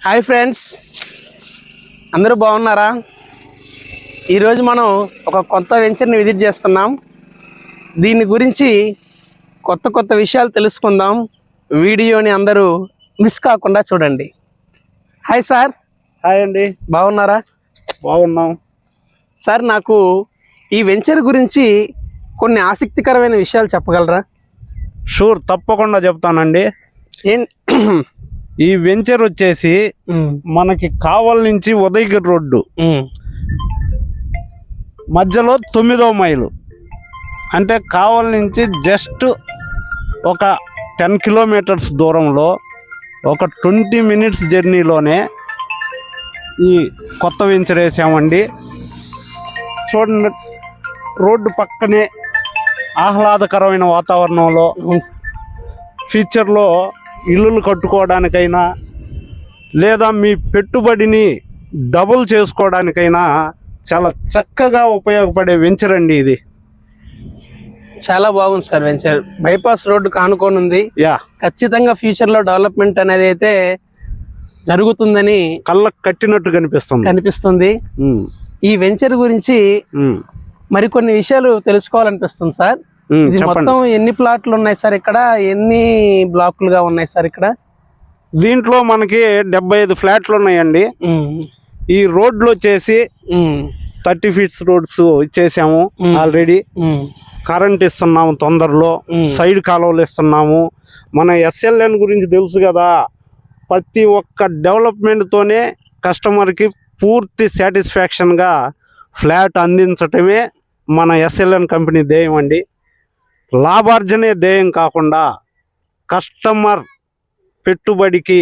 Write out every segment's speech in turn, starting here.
Hi friends, అందరూ బాగున్నారా? ఈరోజు మనం ఒక కొత్త వెంచర్ని విజిట్ చేస్తున్నాం. దీని గురించి కొత్త విషయాలు తెలుసుకుందాం. వీడియోని అందరూ మిస్ కాకుండా చూడండి. Hi sir. హాయ్ అండి. బాగున్నారా? బాగున్నాం సార్. నాకు ఈ వెంచర్ గురించి కొన్ని ఆసక్తికరమైన విషయాలు చెప్పగలరా? షూర్, తప్పకుండా చెప్తానండి. ఈ వెంచర్ వచ్చేసి మనకి కావల్ నుంచి ఉదయగిరి రోడ్డు మధ్యలో 9వ మైలు, అంటే కావల్ నుంచి జస్ట్ ఒక 10 కిలోమీటర్స్ దూరంలో ఒక 20 మినిట్స్ జర్నీలోనే ఈ కొత్త వెంచర్ వేసామండి. చూడండి, రోడ్డు పక్కనే ఆహ్లాదకరమైన వాతావరణంలో ఫ్యూచర్లో ఇల్లులు కట్టుకోవడానికైనా లేదా మీ పెట్టుబడిని డబుల్ చేసుకోవడానికైనా చాలా చక్కగా ఉపయోగపడే వెంచర్ అండి ఇది. చాలా బాగుంది సార్ వెంచర్. బైపాస్ రోడ్డు కానుకొని ఉంది. ఖచ్చితంగా ఫ్యూచర్లో డెవలప్మెంట్ అనేది అయితే జరుగుతుందని కళ్ళకు కట్టినట్టు కనిపిస్తుంది. ఈ వెంచర్ గురించి మరికొన్ని విషయాలు తెలుసుకోవాలనిపిస్తుంది సార్. ఇది మొత్తం ఎన్ని ప్లాట్లు ఉన్నాయి సార్? ఇక్కడ ఎన్ని బ్లాకులుగా ఉన్నాయి సార్? ఇక్కడ దీంట్లో మనకి 75 ఫ్లాట్లు ఉన్నాయండి. ఈ రోడ్లు వచ్చేసి 30 ఫీట్స్ రోడ్స్ ఇచ్చేసాము ఆల్రెడీ. కరెంట్ ఇస్తున్నాము తొందరలో, సైడ్ కాలువలు ఇస్తున్నాము. మన SLN గురించి తెలుసు కదా, ప్రతి ఒక్క డెవలప్మెంట్తోనే కస్టమర్కి పూర్తి సాటిస్ఫాక్షన్గా ఫ్లాట్ అందించటమే మన SLN కంపెనీ ధ్యేయం అండి. లాభార్జనే ధ్యేయం కాకుండా కస్టమర్ పెట్టుబడికి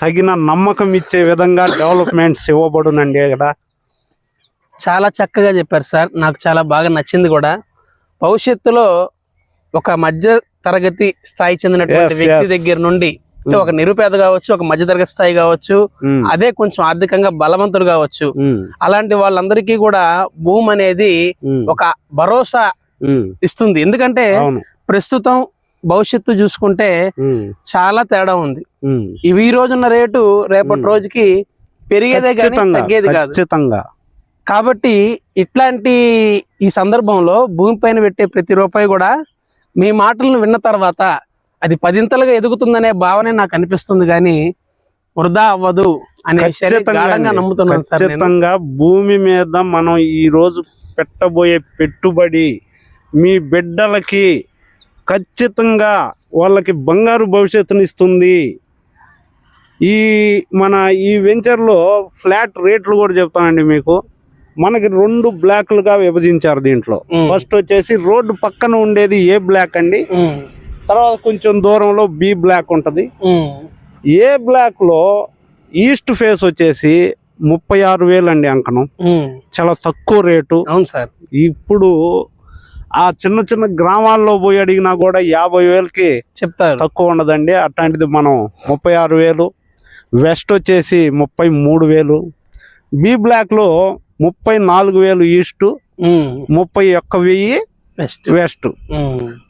తగిన నమ్మకం ఇచ్చే విధంగా డెవలప్మెంట్స్ ఇవ్వబడునండి. ఇక్కడ చాలా చక్కగా చెప్పారు సార్. నాకు చాలా బాగా నచ్చింది కూడా. భవిష్యత్తులో ఒక మధ్య తరగతి స్థాయి చెందినటువంటి వ్యక్తి దగ్గర నుండి, ఒక నిరుపేద కావచ్చు, ఒక మధ్య తరగతి స్థాయి కావచ్చు, అదే కొంచెం ఆర్థికంగా బలవంతుడు కావచ్చు, అలాంటి వాళ్ళందరికీ కూడా భూమి అనేది ఒక భరోసా ఇస్తుంది. ఎందుకంటే ప్రస్తుతం భవిష్యత్తు చూసుకుంటే చాలా తేడా ఉంది. ఇవి ఈ రోజున్న రేటు రేపటి రోజుకి పెరిగేదే కానీ తగ్గేది కాదు. కాబట్టి ఇట్లాంటి ఈ సందర్భంలో భూమి పైన పెట్టే ప్రతి రూపాయి కూడా మీ మాటలను విన్న తర్వాత అది 10ఇంతలుగా ఎదుగుతుందనే భావనే నాకు అనిపిస్తుంది, కానీ వృధా అవ్వదు అనే విషయాన్ని గాఢంగా నమ్ముతున్నాను సార్. ఖచ్చితంగా భూమి మీద మనం ఈ రోజు పెట్టబోయే పెట్టుబడి మీ బిడ్డలకి ఖచ్చితంగా వాళ్ళకి బంగారు భవిష్యత్తుని ఇస్తుంది. ఈ వెంచర్లో ఫ్లాట్ రేట్లు కూడా చెప్తానండి మీకు. మనకి 2 బ్లాక్లుగా విభజించారు. దీంట్లో ఫస్ట్ వచ్చేసి రోడ్డు పక్కన ఉండేది A బ్లాక్ అండి. తర్వాత కొంచెం దూరంలో B బ్లాక్ ఉంటది. A బ్లాక్ లో ఈస్ట్ ఫేస్ వచ్చేసి 36,000 అండి అంకణం. చాలా తక్కువ రేటు. అవును సార్. ఇప్పుడు ఆ చిన్న గ్రామాల్లో పోయి అడిగినా కూడా 50,000కి చెప్తారు, తక్కువ ఉండదండి. అట్లాంటిది మనం 36,000. వెస్ట్ వచ్చేసి 33,000. B బ్లాక్ లో 34,000 ఈస్ట్, 31,000 వెస్ట్.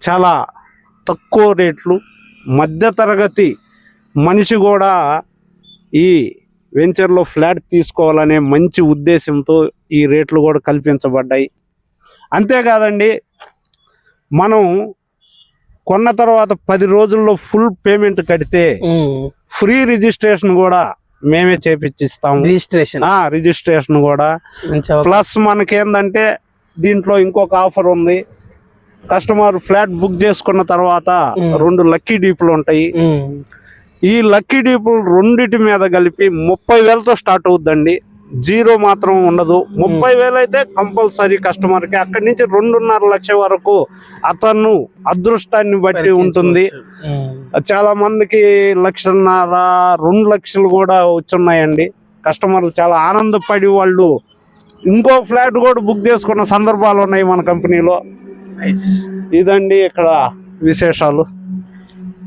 చాలా తక్కువ రేట్లు. మధ్యతరగతి మనిషి కూడా ఈ వెంచర్లో ఫ్లాట్ తీసుకోవాలనే మంచి ఉద్దేశంతో ఈ రేట్లు కూడా కల్పించబడ్డాయి. అంతేకాదండి, మనం కొన్న తర్వాత 10 రోజుల్లో ఫుల్ పేమెంట్ కడితే ఫ్రీ రిజిస్ట్రేషన్ కూడా మేమే చేపిచ్చిస్తాము. రిజిస్ట్రేషన్ కూడా. ప్లస్ మనకేందంటే దీంట్లో ఇంకొక ఆఫర్ ఉంది. కస్టమర్ ఫ్లాట్ బుక్ చేసుకున్న తర్వాత 2 లక్కీ డీపులు ఉంటాయి. ఈ లక్కీ డీపులు రెండిటి మీద కలిపి 30,000తో స్టార్ట్ అవుద్దండి. 0 మాత్రం ఉండదు. 30,000 అయితే కంపల్సరీ కస్టమర్కి. అక్కడి నుంచి 2.5 లక్షల వరకు అతను అదృష్టాన్ని బట్టి ఉంటుంది. చాలా మందికి 1.5 2 లక్షలు కూడా వచ్చున్నాయండి. కస్టమర్లు చాలా ఆనందపడి వాళ్ళు ఇంకో ఫ్లాట్ కూడా బుక్ చేసుకున్న సందర్భాలు ఉన్నాయి మన కంపెనీలో. ఇదండి ఇక్కడ విశేషాలు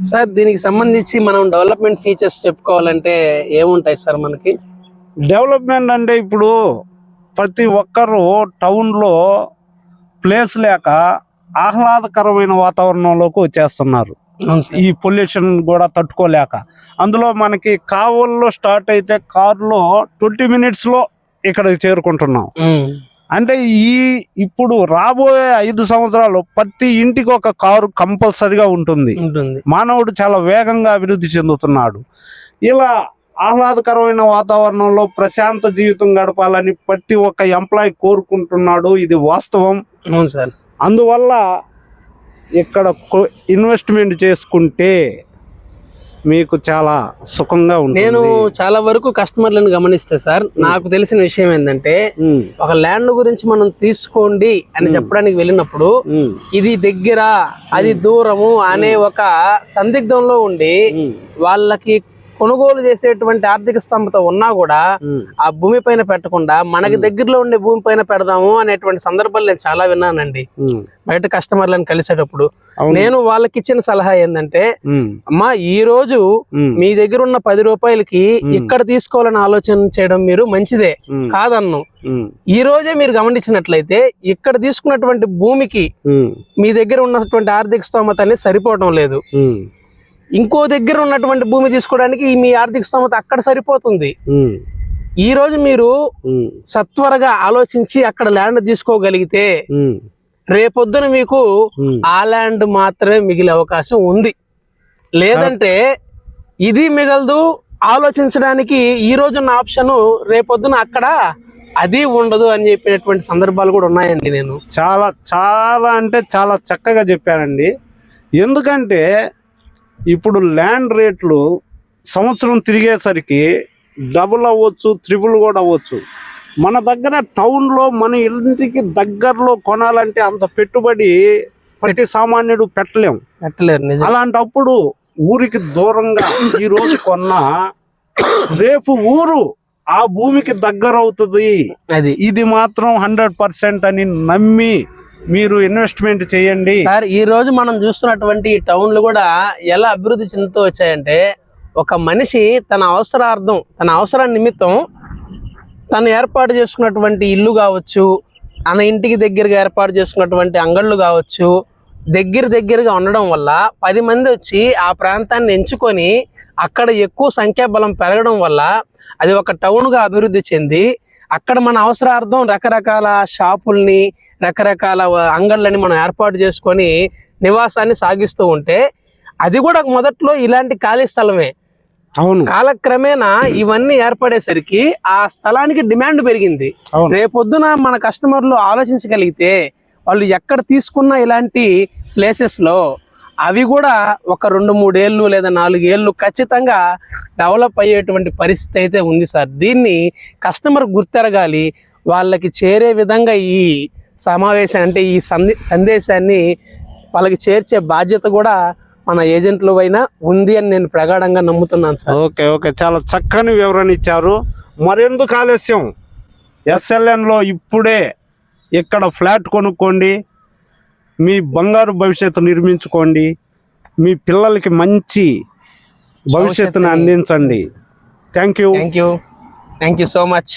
సార్. దీనికి సంబంధించి మనం డెవలప్మెంట్ ఫీచర్స్ చెప్పుకోవాలంటే ఏముంటాయి సార్ మనకి? డెవలప్మెంట్ అంటే ఇప్పుడు ప్రతి ఒక్కరు టౌన్లో ప్లేస్ లేక ఆహ్లాదకరమైన వాతావరణంలోకి వచ్చేస్తున్నారు. అవును సార్. ఈ పొల్యూషన్ కూడా తట్టుకోలేక. అందులో మనకి కావల్లో స్టార్ట్ అయితే కారులో 20 minutes లో ఇక్కడికి చేరుకుంటున్నాం. అంటే ఇప్పుడు రాబోయే 5 సంవత్సరాలు ప్రతి ఇంటికి ఒక కారు కంపల్సరిగా ఉంటుంది. మానవుడు చాలా వేగంగా అభివృద్ధి చెందుతున్నాడు. ఇలా ఆహ్లాదకరమైన వాతావరణంలో ప్రశాంత జీవితం గడపాలని ప్రతి ఒక్క ఎంప్లాయీ కోరుకుంటున్నాడు. ఇది వాస్తవం. అవును సార్. అందువల్ల ఇక్కడ ఇన్వెస్ట్మెంట్ చేసుకుంటే మీకు చాలా సుఖంగా ఉంటుంది. నేను చాలా వరకు కస్టమర్లను గమనిస్తే సార్, నాకు తెలిసిన విషయం ఏంటంటే, ఒక ల్యాండ్ గురించి మనం తీసుకోండి అని చెప్పడానికి వెళ్ళినప్పుడు ఇది దగ్గర అది దూరము అనే ఒక సందిగ్ధంలో ఉండి వాళ్ళకి కొనుగోలు చేసేటువంటి ఆర్థిక స్తోమత ఉన్నా కూడా ఆ భూమి పైన పెట్టకుండా మనకి దగ్గరలో ఉండే భూమి పైన పెడదాము అనేటువంటి సందర్భాలు నేను చాలా విన్నానండి. బయట కస్టమర్లను కలిసేటప్పుడు నేను వాళ్ళకి ఇచ్చిన సలహా ఏంటంటే, అమ్మా ఈ రోజు మీ దగ్గర ఉన్న 10 రూపాయలకి ఇక్కడ తీసుకోవాలని ఆలోచన చేయడం మీరు మంచిదే కాదన్ను. ఈ రోజే మీరు గమనించినట్లయితే ఇక్కడ తీసుకున్నటువంటి భూమికి మీ దగ్గర ఉన్నటువంటి ఆర్థిక స్తోమత అనేది సరిపోవడం లేదు. ఇంకో దగ్గర ఉన్నటువంటి భూమి తీసుకోవడానికి మీ ఆర్థిక స్తోమత అక్కడ సరిపోతుంది. ఈ రోజు మీరు సత్వరగా ఆలోచించి అక్కడ ల్యాండ్ తీసుకోగలిగితే రేపొద్దున మీకు ఆ ల్యాండ్ మాత్రమే మిగిలే అవకాశం ఉంది. లేదంటే ఇది మిగలదు, ఆలోచించడానికి ఈ రోజున్న ఆప్షన్ రేపొద్దున అక్కడ అది ఉండదు అని చెప్పినటువంటి సందర్భాలు కూడా ఉన్నాయండి. నేను చాలా చాలా అంటే చాలా చక్కగా చెప్పానండి. ఎందుకంటే ఇప్పుడు ల్యాండ్ రేట్లు సంవత్సరం తిరిగేసరికి డబుల్ అవ్వచ్చు, ట్రిపుల్ కూడా అవ్వచ్చు. మన దగ్గర టౌన్లో మన ఇంటికి దగ్గరలో కొనాలంటే అంత పెట్టుబడి ప్రతి సామాన్యుడు పెట్టలేము. అలాంటప్పుడు ఊరికి దూరంగా ఈ రోజు కొన్నా రేపు ఊరు ఆ భూమికి దగ్గర అవుతుంది. ఇది మాత్రం 100% అని నమ్మి మీరు ఇన్వెస్ట్మెంట్ చేయండి సార్. ఈ రోజు మనం చూస్తున్నటువంటి టౌన్లు కూడా ఎలా అభివృద్ధి చెందుతూ వచ్చాయంటే, ఒక మనిషి తన అవసరార్థం, తన అవసరం నిమిత్తం తను ఏర్పాటు చేసుకున్నటువంటి ఇల్లు కావచ్చు, తన ఇంటికి దగ్గరగా ఏర్పాటు చేసుకున్నటువంటి అంగళ్ళు కావచ్చు, దగ్గరగా ఉండడం వల్ల 10 మంది వచ్చి ఆ ప్రాంతాన్ని ఎంచుకొని అక్కడ ఎక్కువ సంఖ్యాబలం పెరగడం వల్ల అది ఒక టౌన్గా అభివృద్ధి చెంది అక్కడ మన అవసరార్థం రకరకాల షాపుల్ని, రకరకాల అంగళ్ళని మనం ఏర్పాటు చేసుకొని నివాసాన్ని సాగిస్తూ ఉంటే, అది కూడా మొదట్లో ఇలాంటి ఖాళీ స్థలమే. అవును. కాలక్రమేణా ఇవన్నీ ఏర్పడేసరికి ఆ స్థలానికి డిమాండ్ పెరిగింది. రేపొద్దున మన కస్టమర్లు ఆలోచించగలిగితే వాళ్ళు ఎక్కడ తీసుకున్న ఇలాంటి ప్లేసెస్ లో అవి కూడా ఒక 2-3 ఏళ్ళు లేదా 4 ఏళ్ళు ఖచ్చితంగా డెవలప్ అయ్యేటువంటి పరిస్థితి అయితే ఉంది సార్. దీన్ని కస్టమర్ గుర్తెరగాలి. వాళ్ళకి చేరే విధంగా ఈ సమావేశం అంటే ఈ సందేశాన్ని వాళ్ళకి చేర్చే బాధ్యత కూడా మన ఏజెంట్లు పైన ఉంది అని నేను ప్రగాఢంగా నమ్ముతున్నాను సార్. ఓకే, చాలా చక్కని వివరణ ఇచ్చారు. మరెందుకు ఆలస్యం, SLNలో ఇప్పుడే ఇక్కడ ఫ్లాట్ కొనుక్కోండి, మీ బంగారు భవిష్యత్తు నిర్మించుకోండి, మీ పిల్లలకి మంచి భవిష్యత్తును అందించండి. Thank you so much.